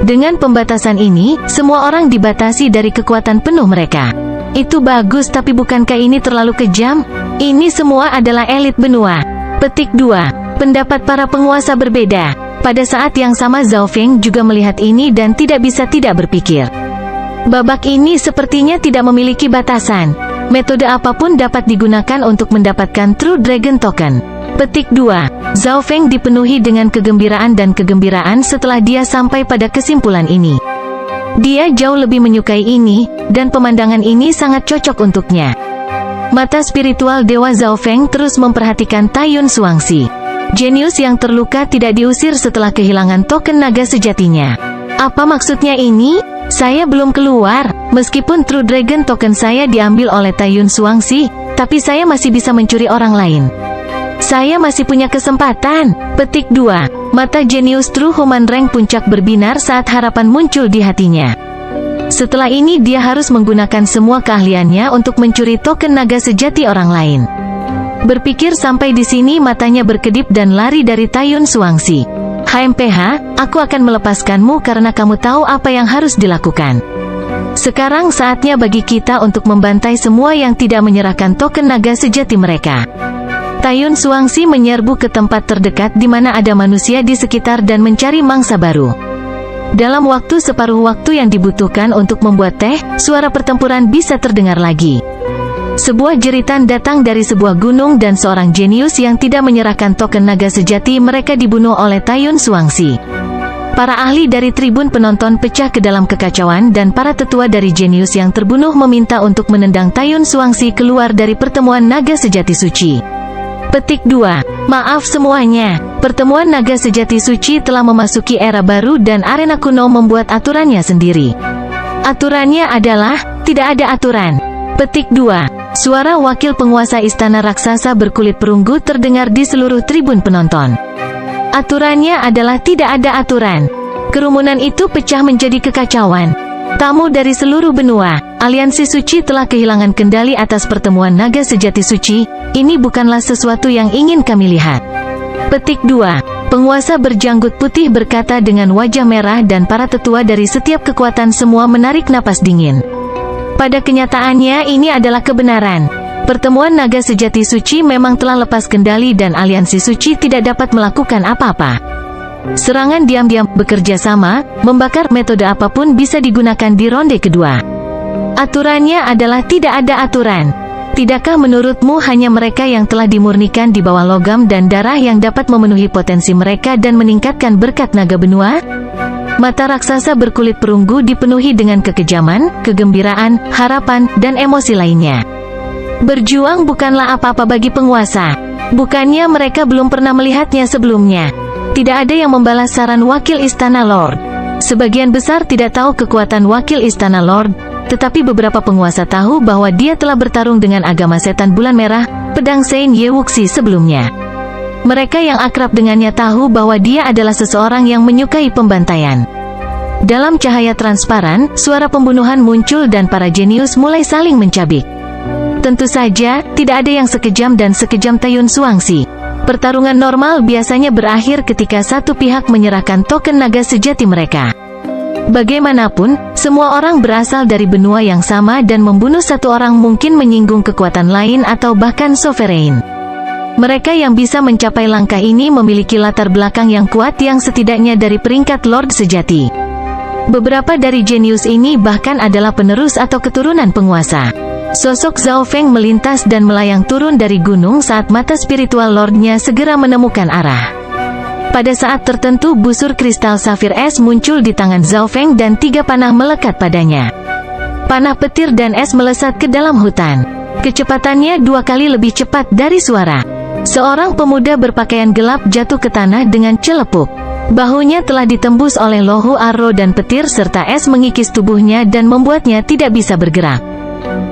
Dengan pembatasan ini, semua orang dibatasi dari kekuatan penuh mereka. Itu bagus, tapi bukankah ini terlalu kejam? Ini semua adalah elit benua. Petik 2. Pendapat para penguasa berbeda. Pada saat yang sama Zhao Feng juga melihat ini dan tidak bisa tidak berpikir. Babak ini sepertinya tidak memiliki batasan. Metode apapun dapat digunakan untuk mendapatkan True Dragon Token. Petik 2. Zhao Feng dipenuhi dengan kegembiraan dan kegembiraan setelah dia sampai pada kesimpulan ini. Dia jauh lebih menyukai ini, dan pemandangan ini sangat cocok untuknya. Mata spiritual dewa Zhao Feng terus memperhatikan Taiyun Xuangxi. Jenius yang terluka tidak diusir setelah kehilangan token naga sejatinya. Apa maksudnya ini? Saya belum keluar. Meskipun True Dragon Token saya diambil oleh Taiyun Xuangxi, tapi saya masih bisa mencuri orang lain. Saya masih punya kesempatan. Petik 2. Mata jenius True Human Rank puncak berbinar saat harapan muncul di hatinya. Setelah ini dia harus menggunakan semua keahliannya untuk mencuri token naga sejati orang lain. Berpikir sampai di sini matanya berkedip dan lari dari Taiyun Xuangxi. "HMPH, aku akan melepaskanmu karena kamu tahu apa yang harus dilakukan. Sekarang saatnya bagi kita untuk membantai semua yang tidak menyerahkan token naga sejati mereka." Taiyun Xuangxi menyerbu ke tempat terdekat di mana ada manusia di sekitar dan mencari mangsa baru. Dalam waktu separuh waktu yang dibutuhkan untuk membuat teh, suara pertempuran bisa terdengar lagi. Sebuah jeritan datang dari sebuah gunung dan seorang jenius yang tidak menyerahkan token naga sejati mereka dibunuh oleh Taiyun Xuangxi. Para ahli dari tribun penonton pecah ke dalam kekacauan dan para tetua dari jenius yang terbunuh meminta untuk menendang Taiyun Xuangxi keluar dari pertemuan naga sejati suci. Petik 2. Maaf semuanya, pertemuan naga sejati suci telah memasuki era baru dan arena kuno membuat aturannya sendiri. Aturannya adalah, tidak ada aturan. Petik 2. Suara wakil penguasa istana raksasa berkulit perunggu terdengar di seluruh tribun penonton. Aturannya adalah tidak ada aturan. Kerumunan itu pecah menjadi kekacauan. Tamu dari seluruh benua, aliansi suci telah kehilangan kendali atas pertemuan naga sejati suci. Ini bukanlah sesuatu yang ingin kami lihat. Petik 2. Penguasa berjanggut putih berkata dengan wajah merah dan para tetua dari setiap kekuatan semua menarik napas dingin. Pada kenyataannya ini adalah kebenaran. Pertemuan naga sejati suci memang telah lepas kendali dan aliansi suci tidak dapat melakukan apa-apa. Serangan diam-diam, bekerja sama, membakar, metode apapun bisa digunakan di ronde kedua. Aturannya adalah tidak ada aturan. Tidakkah menurutmu hanya mereka yang telah dimurnikan di bawah logam dan darah yang dapat memenuhi potensi mereka dan meningkatkan berkat naga benua? Mata raksasa berkulit perunggu dipenuhi dengan kekejaman, kegembiraan, harapan, dan emosi lainnya. Berjuang bukanlah apa-apa bagi penguasa. Bukannya mereka belum pernah melihatnya sebelumnya. Tidak ada yang membalas saran wakil Istana Lord. Sebagian besar tidak tahu kekuatan wakil Istana Lord, tetapi beberapa penguasa tahu bahwa dia telah bertarung dengan agama setan bulan merah, pedang Saint Yewuxi sebelumnya. Mereka yang akrab dengannya tahu bahwa dia adalah seseorang yang menyukai pembantaian. Dalam cahaya transparan, suara pembunuhan muncul dan para jenius mulai saling mencabik. Tentu saja, tidak ada yang sekejam dan sekejam Tayun Suangsi. Pertarungan normal biasanya berakhir ketika satu pihak menyerahkan token naga sejati mereka. Bagaimanapun, semua orang berasal dari benua yang sama dan membunuh satu orang mungkin menyinggung kekuatan lain atau bahkan sovereign. Mereka yang bisa mencapai langkah ini memiliki latar belakang yang kuat yang setidaknya dari peringkat Lord sejati. Beberapa dari jenius ini bahkan adalah penerus atau keturunan penguasa. Sosok Zhao Feng melintas dan melayang turun dari gunung saat mata spiritual Lordnya segera menemukan arah. Pada saat tertentu busur kristal safir es muncul di tangan Zhao Feng dan 3 panah melekat padanya. Panah petir dan es melesat ke dalam hutan. Kecepatannya 2 kali lebih cepat dari suara. Seorang pemuda berpakaian gelap jatuh ke tanah dengan celepuk. Bahunya telah ditembus oleh lohu arrow dan petir serta es mengikis tubuhnya dan membuatnya tidak bisa bergerak.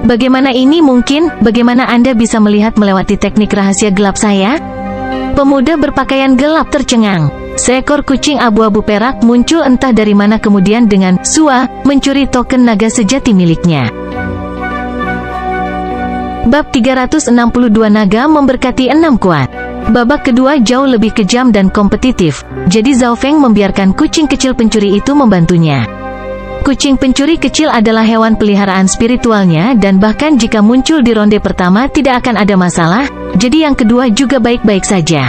Bagaimana ini mungkin? Bagaimana Anda bisa melihat melewati teknik rahasia gelap saya? Pemuda berpakaian gelap tercengang. Seekor kucing abu-abu perak muncul entah dari mana kemudian dengan sua mencuri token naga sejati miliknya. Bab 362 naga memberkati 6 kuat. Babak kedua jauh lebih kejam dan kompetitif, jadi Zhao Feng membiarkan kucing kecil pencuri itu membantunya. Kucing pencuri kecil adalah hewan peliharaan spiritualnya dan bahkan jika muncul di ronde pertama tidak akan ada masalah, jadi yang kedua juga baik-baik saja.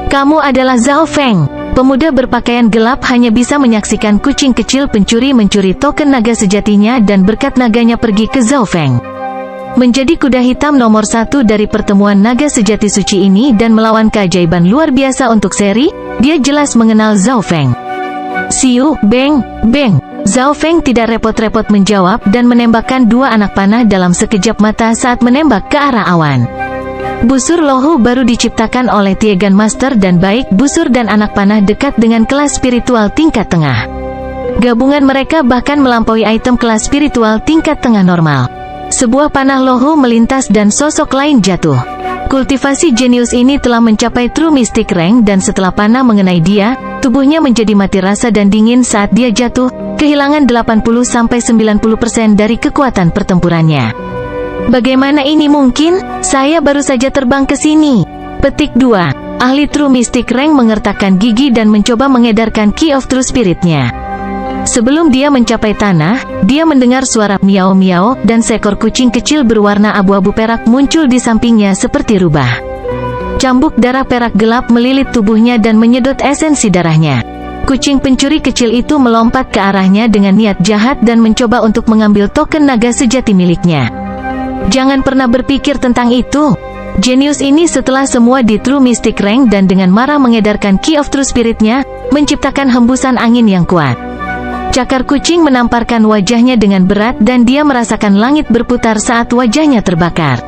Kamu adalah Zhao Feng. Pemuda berpakaian gelap hanya bisa menyaksikan kucing kecil pencuri mencuri token naga sejatinya dan berkat naganya pergi ke Zhao Feng. Menjadi kuda hitam nomor 1 dari pertemuan naga sejati suci ini dan melawan keajaiban luar biasa untuk seri, dia jelas mengenal Zhao Feng. Siu, beng, beng. Zhao Feng tidak repot-repot menjawab dan menembakkan 2 anak panah dalam sekejap mata saat menembak ke arah awan. Busur lohu baru diciptakan oleh Tiegan Master dan baik busur dan anak panah dekat dengan kelas spiritual tingkat tengah. Gabungan mereka bahkan melampaui item kelas spiritual tingkat tengah normal. Sebuah panah lohu melintas dan sosok lain jatuh. Kultivasi jenius ini telah mencapai True Mystic Rank dan setelah panah mengenai dia, tubuhnya menjadi mati rasa dan dingin saat dia jatuh, kehilangan 80-90% dari kekuatan pertempurannya. Bagaimana ini mungkin? Saya baru saja terbang ke sini. Petik 2. Ahli True Mystic Rank mengertakkan gigi dan mencoba mengedarkan Key of True Spirit-nya. Sebelum dia mencapai tanah, dia mendengar suara miau-miau dan seekor kucing kecil berwarna abu-abu perak muncul di sampingnya seperti rubah. Cambuk darah perak gelap melilit tubuhnya dan menyedot esensi darahnya. Kucing pencuri kecil itu melompat ke arahnya dengan niat jahat dan mencoba untuk mengambil token naga sejati miliknya. Jangan pernah berpikir tentang itu. Jenius ini setelah semua di True Mystic Rank dan dengan marah mengedarkan Key of True Spirit-nya, menciptakan hembusan angin yang kuat. Cakar kucing menamparkan wajahnya dengan berat dan dia merasakan langit berputar saat wajahnya terbakar.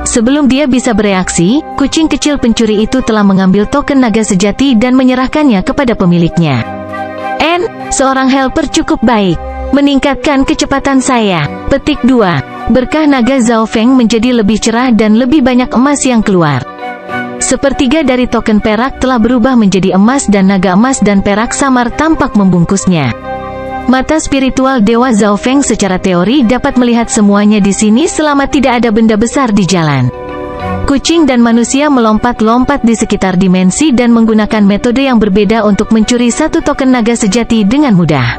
Sebelum dia bisa bereaksi, kucing kecil pencuri itu telah mengambil token naga sejati dan menyerahkannya kepada pemiliknya. Seorang helper cukup baik. Meningkatkan kecepatan saya. Petik 2. Berkah naga Zhao Feng menjadi lebih cerah dan lebih banyak emas yang keluar. Sepertiga dari token perak telah berubah menjadi emas dan naga emas dan perak samar tampak membungkusnya. Mata spiritual Dewa Zhao Feng secara teori dapat melihat semuanya di sini selama tidak ada benda besar di jalan. Kucing dan manusia melompat-lompat di sekitar dimensi dan menggunakan metode yang berbeda untuk mencuri satu token naga sejati dengan mudah.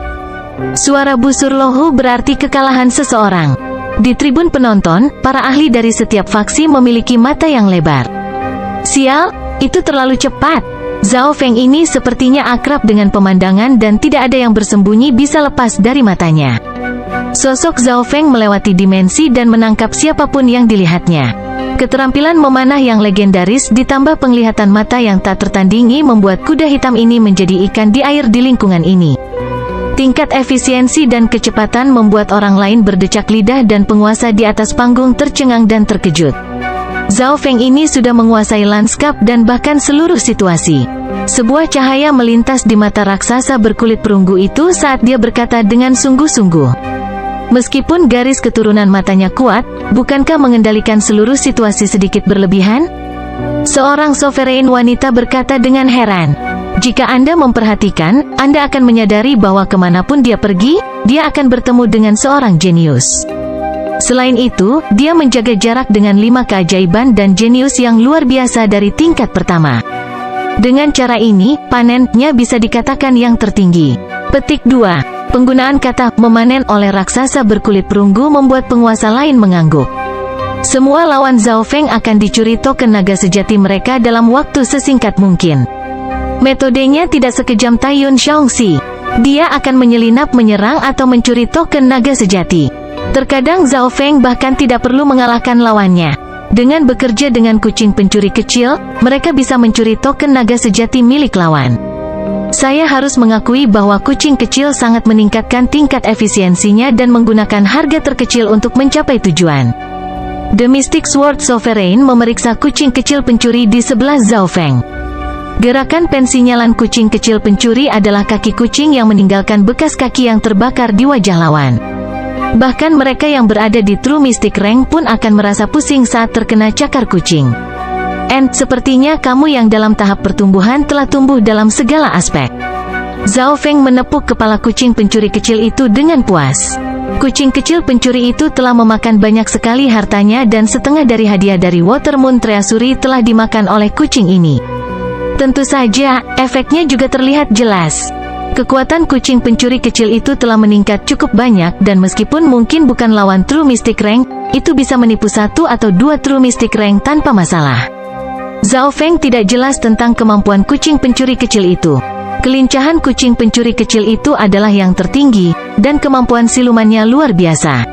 Suara busur lohu berarti kekalahan seseorang. Di tribun penonton, para ahli dari setiap faksi memiliki mata yang lebar. Sial, itu terlalu cepat. Zhao Feng ini sepertinya akrab dengan pemandangan dan tidak ada yang bersembunyi bisa lepas dari matanya. Sosok Zhao Feng melewati dimensi dan menangkap siapapun yang dilihatnya. Keterampilan memanah yang legendaris ditambah penglihatan mata yang tak tertandingi membuat kuda hitam ini menjadi ikan di air di lingkungan ini. Tingkat efisiensi dan kecepatan membuat orang lain berdecak lidah dan penguasa di atas panggung tercengang dan terkejut. Zhao Feng ini sudah menguasai lanskap dan bahkan seluruh situasi. Sebuah cahaya melintas di mata raksasa berkulit perunggu itu saat dia berkata dengan sungguh-sungguh. Meskipun garis keturunan matanya kuat, bukankah mengendalikan seluruh situasi sedikit berlebihan? Seorang sovereign wanita berkata dengan heran. Jika Anda memperhatikan, Anda akan menyadari bahwa kemanapun dia pergi, dia akan bertemu dengan seorang jenius. Selain itu, dia menjaga jarak dengan 5 keajaiban dan jenius yang luar biasa dari tingkat pertama. Dengan cara ini, panennya bisa dikatakan yang tertinggi. Petik 2. Penggunaan kata memanen oleh raksasa berkulit perunggu membuat penguasa lain mengangguk. Semua lawan Zhao Feng akan dicuri token naga sejati mereka dalam waktu sesingkat mungkin. Metodenya tidak sekejam Taiyun Xiaoxi. Dia akan menyelinap menyerang atau mencuri token naga sejati. Terkadang Zhao Feng bahkan tidak perlu mengalahkan lawannya. Dengan bekerja dengan kucing pencuri kecil, mereka bisa mencuri token naga sejati milik lawan. Saya harus mengakui bahwa kucing kecil sangat meningkatkan tingkat efisiensinya dan menggunakan harga terkecil untuk mencapai tujuan. The Mystic Sword Sovereign memeriksa kucing kecil pencuri di sebelah Zhao Feng. Gerakan pensinyalan kucing kecil pencuri adalah kaki kucing yang meninggalkan bekas kaki yang terbakar di wajah lawan. Bahkan mereka yang berada di True Mystic Rank pun akan merasa pusing saat terkena cakar kucing. Sepertinya kamu yang dalam tahap pertumbuhan telah tumbuh dalam segala aspek. Zhao Feng menepuk kepala kucing pencuri kecil itu dengan puas. Kucing kecil pencuri itu telah memakan banyak sekali hartanya dan setengah dari hadiah dari Watermoon Treasury telah dimakan oleh kucing ini. Tentu saja, efeknya juga terlihat jelas. Kekuatan kucing pencuri kecil itu telah meningkat cukup banyak dan meskipun mungkin bukan lawan True Mystic Rank, itu bisa menipu 1 atau 2 True Mystic Rank tanpa masalah. Zhao Feng tidak jelas tentang kemampuan kucing pencuri kecil itu. Kelincahan kucing pencuri kecil itu adalah yang tertinggi, dan kemampuan silumannya luar biasa.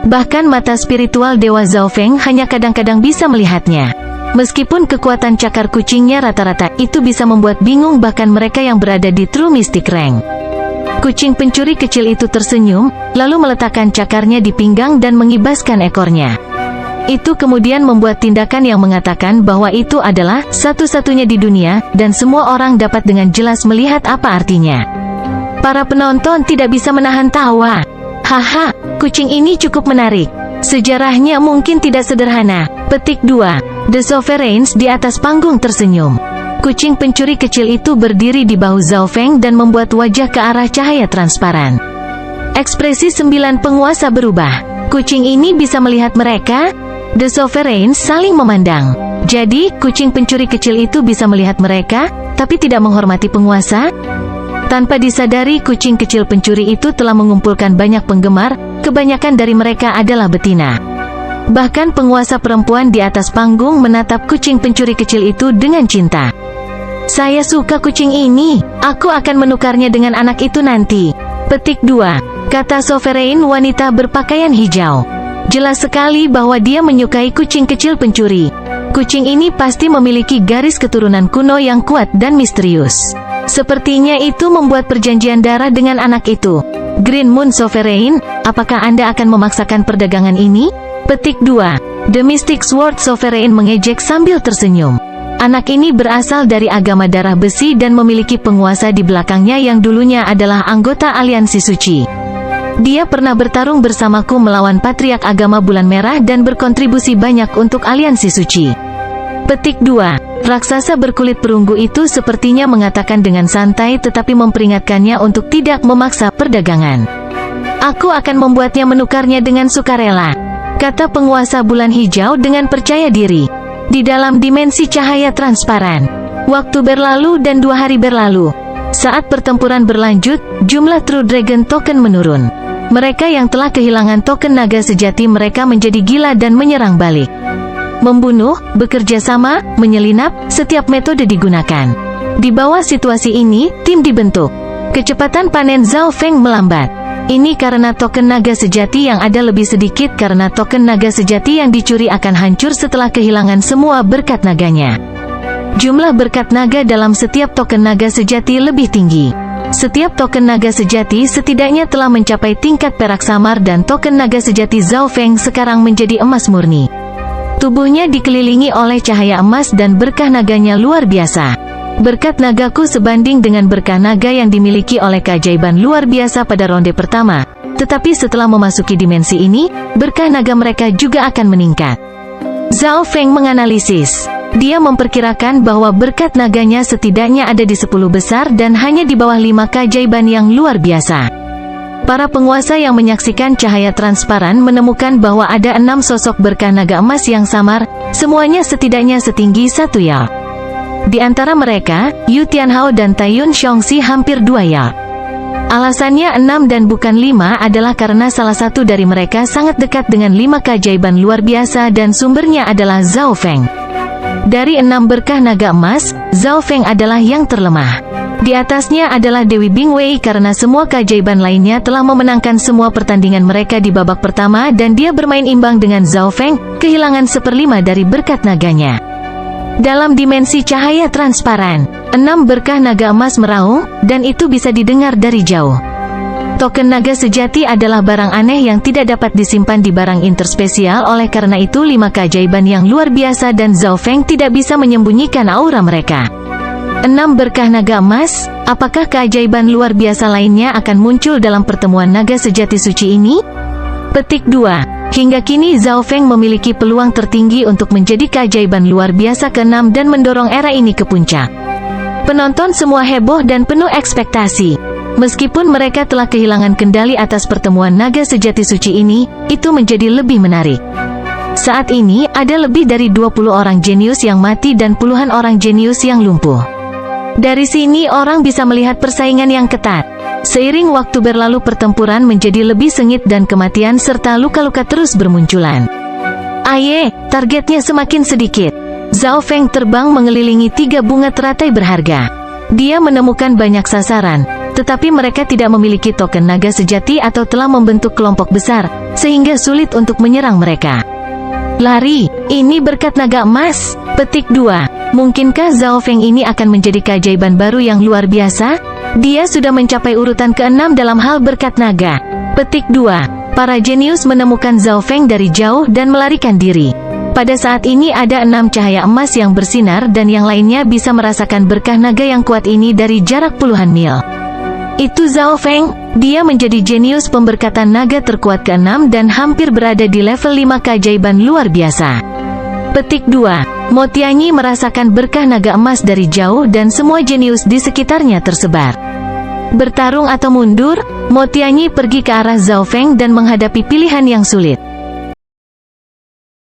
Bahkan mata spiritual Dewa Zhao Feng hanya kadang-kadang bisa melihatnya. Meskipun kekuatan cakar kucingnya rata-rata, itu bisa membuat bingung bahkan mereka yang berada di True Mystic Rank. Kucing pencuri kecil itu tersenyum, lalu meletakkan cakarnya di pinggang dan mengibaskan ekornya. Itu kemudian membuat tindakan yang mengatakan bahwa itu adalah satu-satunya di dunia, dan semua orang dapat dengan jelas melihat apa artinya. Para penonton tidak bisa menahan tawa. Haha, kucing ini cukup menarik. Sejarahnya mungkin tidak sederhana. Petik 2. The Sovereigns di atas panggung tersenyum. Kucing pencuri kecil itu berdiri di bahu Zhao Feng dan membuat wajah ke arah cahaya transparan. Ekspresi 9 penguasa berubah. Kucing ini bisa melihat mereka? The Sovereigns saling memandang. Jadi, kucing pencuri kecil itu bisa melihat mereka, tapi tidak menghormati penguasa? Tanpa disadari, kucing kecil pencuri itu telah mengumpulkan banyak penggemar, kebanyakan dari mereka adalah betina. Bahkan penguasa perempuan di atas panggung menatap kucing pencuri kecil itu dengan cinta. Saya suka kucing ini, aku akan menukarnya dengan anak itu nanti. Petik 2. Kata sovereign wanita berpakaian hijau. Jelas sekali bahwa dia menyukai kucing kecil pencuri. Kucing ini pasti memiliki garis keturunan kuno yang kuat dan misterius. Sepertinya itu membuat perjanjian darah dengan anak itu. Green Moon Sovereign, apakah Anda akan memaksakan perdagangan ini? Petik 2. The Mystic Sword Sovereign mengejek sambil tersenyum. Anak ini berasal dari agama darah besi dan memiliki penguasa di belakangnya yang dulunya adalah anggota aliansi suci. Dia pernah bertarung bersamaku melawan patriark agama bulan merah dan berkontribusi banyak untuk aliansi suci. Petik 2. Raksasa berkulit perunggu itu sepertinya mengatakan dengan santai tetapi memperingatkannya untuk tidak memaksa perdagangan. Aku akan membuatnya menukarnya dengan sukarela, kata penguasa bulan hijau dengan percaya diri. Di dalam dimensi cahaya transparan, waktu berlalu dan 2 hari berlalu. Saat pertempuran berlanjut, jumlah True Dragon Token menurun. Mereka yang telah kehilangan token naga sejati mereka menjadi gila dan menyerang balik. Membunuh, bekerja sama, menyelinap, setiap metode digunakan. Di bawah situasi ini, tim dibentuk. Kecepatan panen Zhao Feng melambat. Ini karena token naga sejati yang ada lebih sedikit karena token naga sejati yang dicuri akan hancur setelah kehilangan semua berkat naganya. Jumlah berkat naga dalam setiap token naga sejati lebih tinggi. Setiap token naga sejati setidaknya telah mencapai tingkat perak samar dan token naga sejati Zhao Feng sekarang menjadi emas murni. Tubuhnya dikelilingi oleh cahaya emas dan berkah naganya luar biasa. Berkat nagaku sebanding dengan berkah naga yang dimiliki oleh keajaiban luar biasa pada ronde pertama. Tetapi setelah memasuki dimensi ini, berkah naga mereka juga akan meningkat. Zhao Feng menganalisis. Dia memperkirakan bahwa berkat naganya setidaknya ada di 10 besar dan hanya di bawah 5 keajaiban yang luar biasa. Para penguasa yang menyaksikan cahaya transparan menemukan bahwa ada 6 sosok berkah naga emas yang samar, semuanya setidaknya setinggi 1 yard. Di antara mereka, Yu Tianhao dan Taiyun Xiongxi hampir 2 yard. Alasannya 6 dan bukan 5 adalah karena salah satu dari mereka sangat dekat dengan 5 keajaiban luar biasa dan sumbernya adalah Zhao Feng. Dari 6 berkah naga emas, Zhao Feng adalah yang terlemah. Di atasnya adalah Dewi Bingwei karena semua keajaiban lainnya telah memenangkan semua pertandingan mereka di babak pertama dan dia bermain imbang dengan Zhao Feng, kehilangan 1/5 dari berkat naganya. Dalam dimensi cahaya transparan, 6 berkah naga emas meraung, dan itu bisa didengar dari jauh. Token naga sejati adalah barang aneh yang tidak dapat disimpan di barang interspesial, oleh karena itu 5 keajaiban yang luar biasa dan Zhao Feng tidak bisa menyembunyikan aura mereka. 6 berkah naga emas, apakah keajaiban luar biasa lainnya akan muncul dalam pertemuan naga sejati suci ini? Petik 2. Hingga kini Zhao Feng memiliki peluang tertinggi untuk menjadi keajaiban luar biasa ke-6 dan mendorong era ini ke puncak. Penonton semua heboh dan penuh ekspektasi. Meskipun mereka telah kehilangan kendali atas pertemuan naga sejati suci ini, itu menjadi lebih menarik. Saat ini, ada lebih dari 20 orang jenius yang mati dan puluhan orang jenius yang lumpuh. Dari sini orang bisa melihat persaingan yang ketat. Seiring waktu berlalu pertempuran menjadi lebih sengit dan kematian serta luka-luka terus bermunculan. Aye, targetnya semakin sedikit. Zhao Feng terbang mengelilingi 3 bunga teratai berharga. Dia menemukan banyak sasaran, tetapi mereka tidak memiliki token naga sejati atau telah membentuk kelompok besar, sehingga sulit untuk menyerang mereka. Lari, ini berkat naga emas. Petik 2. Mungkinkah Zhao Feng ini akan menjadi keajaiban baru yang luar biasa? Dia sudah mencapai urutan ke-6 dalam hal berkat naga. Petik 2. Para jenius menemukan Zhao Feng dari jauh dan melarikan diri. Pada saat ini ada 6 cahaya emas yang bersinar dan yang lainnya bisa merasakan berkah naga yang kuat ini dari jarak puluhan mil. Itu Zhao Feng, dia menjadi jenius pemberkatan naga terkuat ke-6 dan hampir berada di level 5 keajaiban luar biasa. Petik 2. Mo Tianyi merasakan berkah naga emas dari jauh dan semua jenius di sekitarnya tersebar. Bertarung atau mundur, Mo Tianyi pergi ke arah Zhao Feng dan menghadapi pilihan yang sulit.